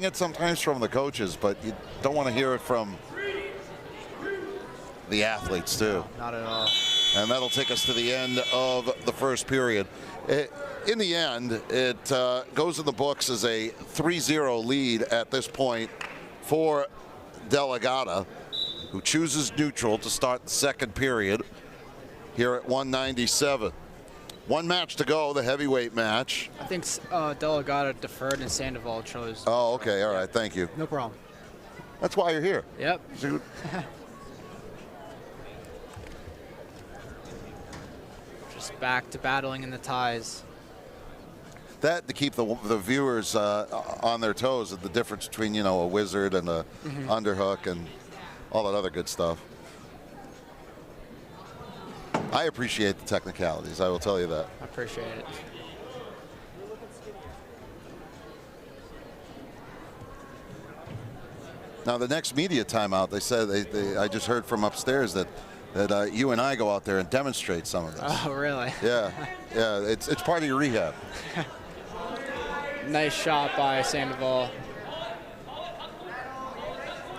it sometimes from the coaches, but you don't want to hear it from the athletes too. No, not at all. And that'll take us to the end of the first period. In the end, it goes in the books as a 3-0 lead at this point for Delegata, who chooses neutral to start the second period here at 197. One match to go, the heavyweight match. I think Delegata deferred and Sandoval chose. Oh, okay. All right. Thank you. No problem. That's why you're here. Yep. Just back to battling in the ties. That to keep the viewers on their toes, the difference between, you know, a wizard and a underhook and all that other good stuff. I appreciate the technicalities, I will tell you that. I appreciate it. Now the next media timeout, they said I just heard from upstairs that you and I go out there and demonstrate some of this. Oh, really? Yeah, yeah. It's part of your rehab. Nice shot by Sandoval.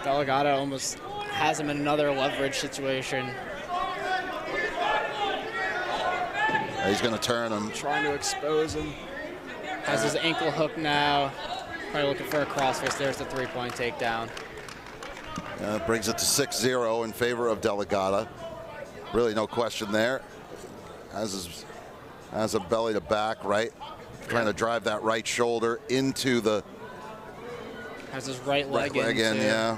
Delegata almost has him in another leverage situation. He's going to turn him. Trying to expose him. Has his ankle hook now. Probably looking for a crossface. There's the three-point takedown. Brings it to 6-0 in favor of Delegata. Really no question there. Has a belly to back, right? Trying to drive that right shoulder into the... Has his right leg in, yeah.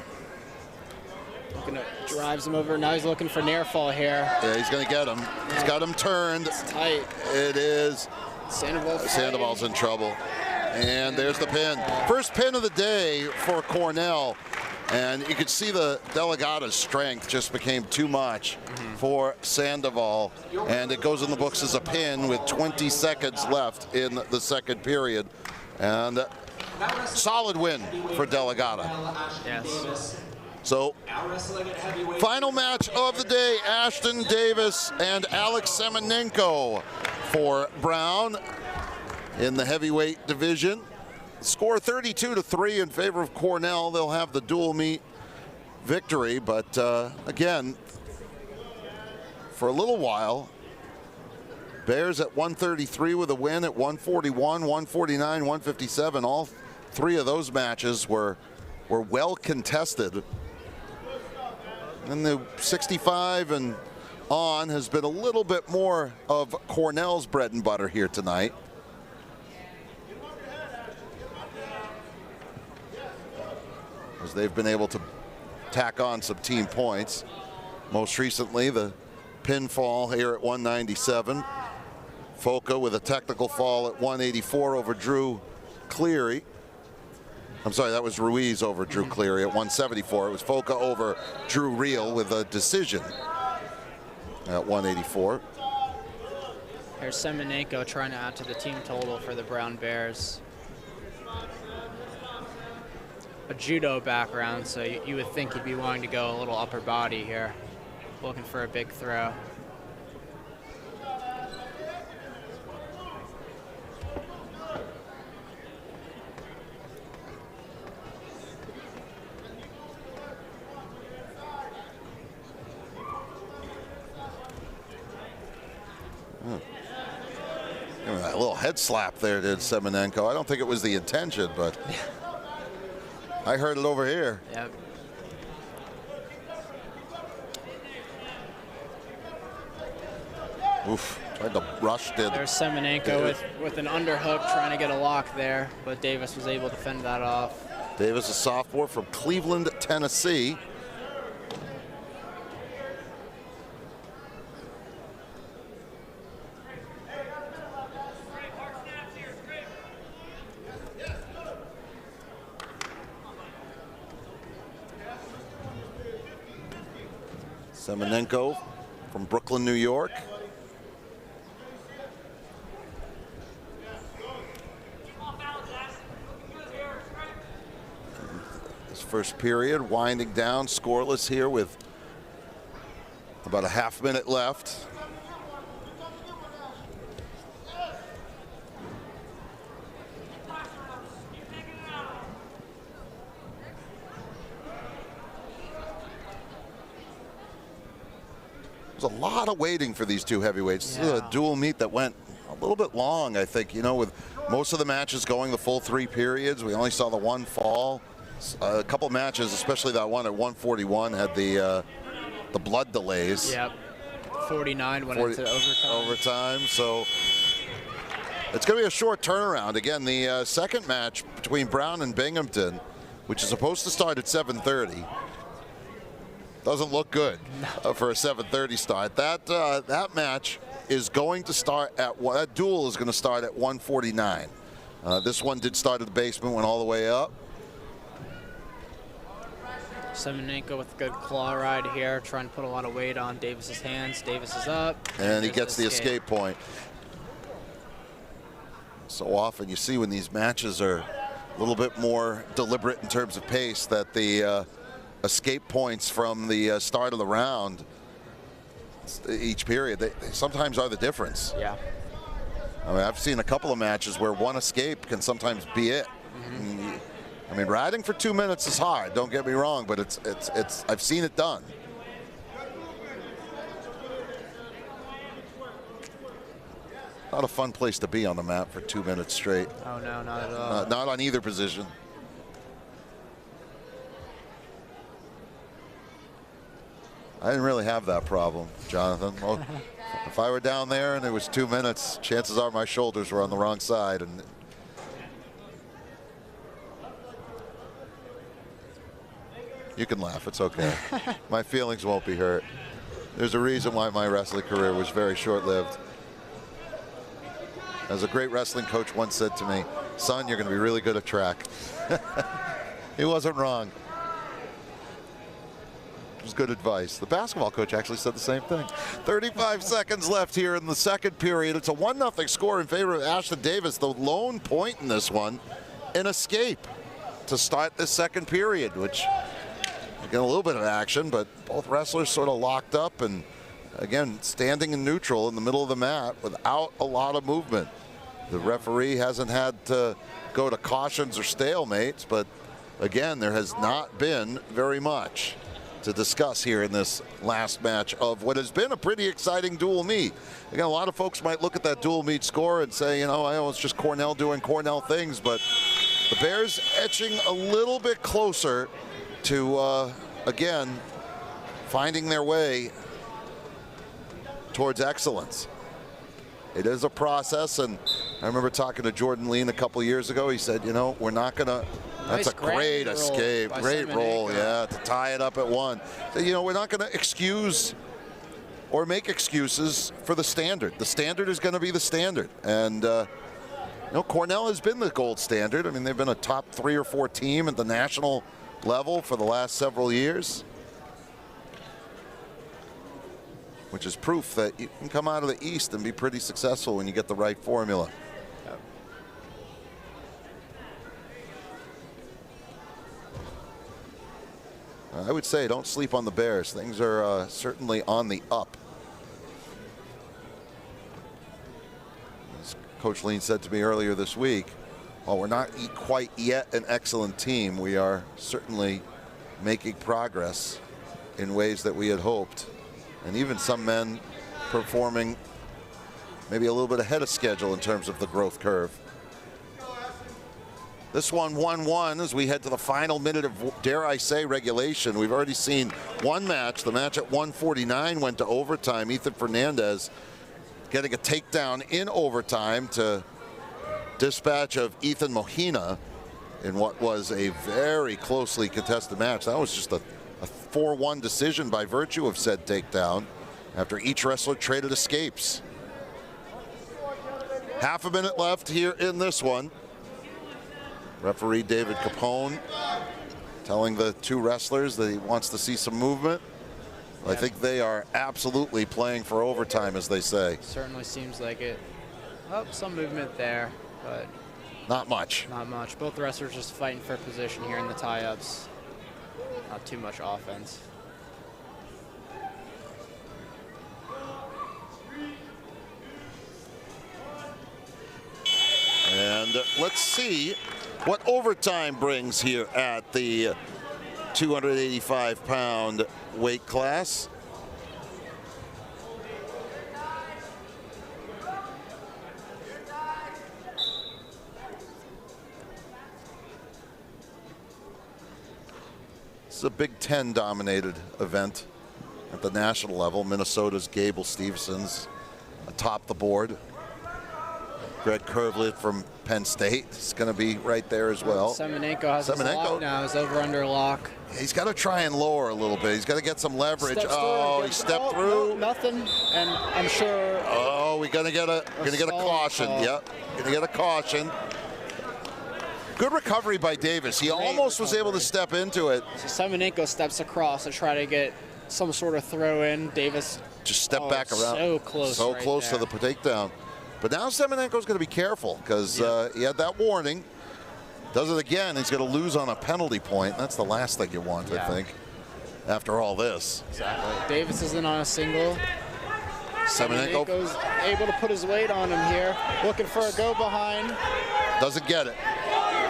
Drives him over. Now he's looking for near fall here. Yeah, he's going to get him. Yeah. He's got him turned. It's tight. It is. Sandoval's in trouble. And there's the pin. First pin of the day for Cornell. And you could see the Delegata's strength just became too much for Sandoval. And it goes in the books as a pin with 20 seconds left in the second period. And solid win for Delegata. Yes. So, final match of the day, Ashton Davis and Alex Semenenko for Brown in the heavyweight division. Score 32-3 in favor of Cornell. They'll have the dual meet victory, but again, for a little while, Bears at 133 with a win at 141, 149, 157. All three of those matches were well contested. And the 65 and on has been a little bit more of Cornell's bread and butter here tonight. As they've been able to tack on some team points. Most recently, the pinfall here at 197. Foca with a technical fall at 184 over Drew Cleary. I'm sorry, that was Ruiz over Drew Cleary at 174. It was Foca over Drew Reel with a decision at 184. Here's Semenenko trying to add to the team total for the Brown Bears. A judo background, so you would think he'd be wanting to go a little upper body here. Looking for a big throw. That little head slap there did Semenenko. I don't think it was the intention, but I heard it over here. Yep. Oof, tried to rush it. There's Semenenko with an underhook trying to get a lock there, but Davis was able to fend that off. Davis, a sophomore from Cleveland, Tennessee. Semenenko from Brooklyn, New York. This first period winding down, scoreless here with about a half minute left. There's a lot of waiting for these two heavyweights. Yeah. This is a dual meet that went a little bit long, I think, you know, with most of the matches going the full 3 periods. We only saw the one fall. A couple matches, especially that one at 141, had the blood delays. Yep. 49 went into overtime. So it's going to be a short turnaround. Again, the second match between Brown and Binghamton, which is supposed to start at 7:30, doesn't look good for a 7:30 start. That match is going to start at that duel is going to start at 1:49. This one did start at the basement, went all the way up. Semenenko with a good claw ride here, trying to put a lot of weight on Davis's hands. Davis is up. And he gets the escape point. So often you see when these matches are a little bit more deliberate in terms of pace that the escape points from the start of the round each period, they sometimes are the difference. Yeah. I mean, I've seen a couple of matches where one escape can sometimes be it. Mm-hmm. I mean, riding for 2 minutes is hard, don't get me wrong, but it's I've seen it done. Not a fun place to be on the mat for 2 minutes straight. Oh no, not at all. Not on either position. I didn't really have that problem, Jonathan. Well, if I were down there and it was 2 minutes, chances are my shoulders were on the wrong side. And you can laugh, it's okay. My feelings won't be hurt. There's a reason why my wrestling career was very short-lived. As a great wrestling coach once said to me, son, you're going to be really good at track. He wasn't wrong. It was good advice. The basketball coach actually said the same thing. 35 seconds left here in the second period. It's a 1-0 score in favor of Ashton Davis. The lone point in this one, an escape to start this second period, which, again, a little bit of action, but both wrestlers sort of locked up and, again, standing in neutral in the middle of the mat without a lot of movement. The referee hasn't had to go to cautions or stalemates, but, again, there has not been very much to discuss here in this last match of what has been a pretty exciting dual meet. Again, a lot of folks might look at that dual meet score and say, you know, it's just Cornell doing Cornell things, but the Bears etching a little bit closer to, again, finding their way towards excellence. It is a process, and I remember talking to Jordan Lean a couple years ago. He said, you know, we're not going to, that's a great escape, great roll, yeah, to tie it up at 1. So, you know, we're not going to excuse or make excuses for the standard. The standard is going to be the standard. And, you know, Cornell has been the gold standard. I mean, they've been a top 3 or 4 team at the national level for the last several years, which is proof that you can come out of the East and be pretty successful when you get the right formula. I would say don't sleep on the Bears. Things are certainly on the up. As Coach Lean said to me earlier this week, while we're not quite yet an excellent team, we are certainly making progress in ways that we had hoped. And even some men performing maybe a little bit ahead of schedule in terms of the growth curve. This one 1-1 as we head to the final minute of, dare I say, regulation. We've already seen one match. The match at 1:49 went to overtime. Ethan Fernandez getting a takedown in overtime to dispatch of Ethan Mohina in what was a very closely contested match. That was just a 4-1 decision by virtue of said takedown after each wrestler traded escapes. Half a minute left here in this one. Referee David Capone telling the two wrestlers that he wants to see some movement. I think they are absolutely playing for overtime, as they say. Certainly seems like it. Oh, some movement there, but not much. Not much. Both wrestlers just fighting for position here in the tie-ups. Not too much offense. And let's see what overtime brings here at the 285-pound weight class. It's a Big Ten dominated event at the national level. Minnesota's Gable Stevenson's atop the board. Greg Kurvliet from Penn State is going to be right there as well. Semenenko has his lock now. He's over under lock. He's got to try and lower a little bit. He's got to get some leverage. Oh, he stepped through. No, nothing. And I'm sure. Oh, we're going to get a caution. Yep, going to get a caution. Good recovery by Davis. He almost was able to step into it. So Semenenko steps across to try to get some sort of throw in. Davis just stepped back around. So close. So right close there. to the takedown. But now Semenenko's going to be careful because he had that warning. Does it again, he's going to lose on a penalty point. That's the last thing you want, I think, after all this. Exactly. Davis isn't on a single. Semenenko's able to put his weight on him here. Looking for a go behind. Doesn't get it.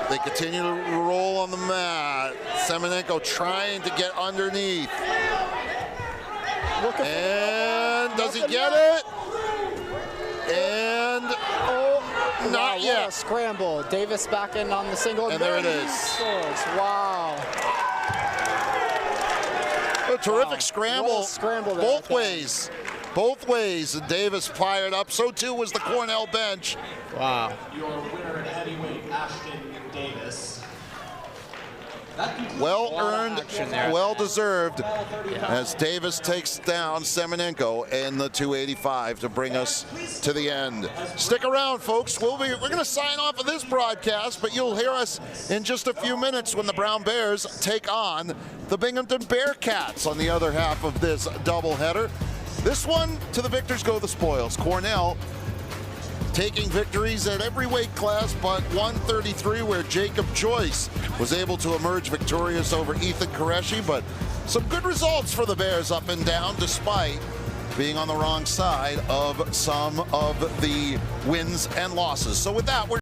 They continue to roll on the mat. Semenenko trying to get underneath. And does he get it? And not yet. What a scramble. Davis back in on the single. And there it is. Wow. A terrific scramble. Both ways. Both ways. And Davis fired up. So too was the Cornell bench. Wow. Your winner at heavyweight, Ashton Davis. Well earned, well deserved, as Davis takes down Semenenko in the 285 to bring us to the end. Stick around, folks. We're going to sign off of this broadcast, but you'll hear us in just a few minutes when the Brown Bears take on the Binghamton Bearcats on the other half of this doubleheader. This one, to the victors go the spoils. Cornell taking victories at every weight class but 133, where Jacob Joyce was able to emerge victorious over Ethan Koreshi. But some good results for the Bears up and down, despite being on the wrong side of some of the wins and losses. So with that, we're